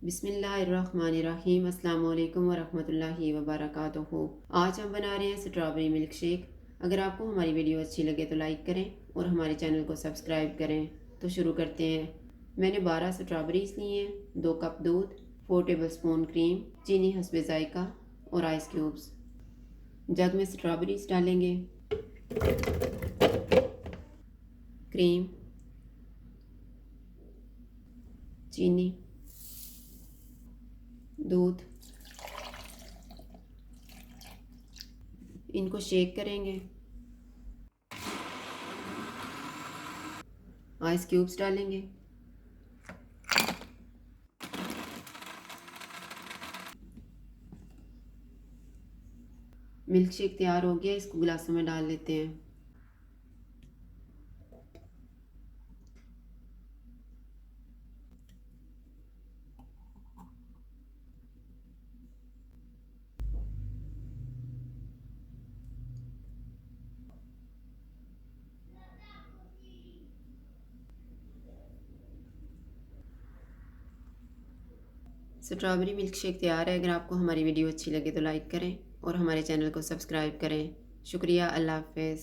बिस्मिल्लाहिर्रहमानिर्रहीम अस्सलाम वालेकुम वरहमतुल्लाहि वबरकातुहू। आज हम बना रहे हैं स्ट्रॉबेरी मिल्क शेक। अगर आपको हमारी वीडियो अच्छी लगे तो लाइक करें और हमारे चैनल को सब्सक्राइब करें। तो शुरू करते हैं। मैंने 12 स्ट्रॉबेरीज ली हैं, 2 कप दूध, 4 टेबल स्पून क्रीम, चीनी हस्बे जायका और आइस क्यूब्स। जग में स्ट्रॉबेरीज डालेंगे, क्रीम, चीनी, दूध, इनको शेक करेंगे। आइस क्यूब्स डालेंगे, मिल्क शेक तैयार हो गया। इसको गिलासों में डाल लेते हैं। स्ट्रॉबेरी मिल्क शेक तैयार है। अगर आपको हमारी वीडियो अच्छी लगे तो लाइक करें और हमारे चैनल को सब्सक्राइब करें। शुक्रिया। अल्लाह हाफ़िज़।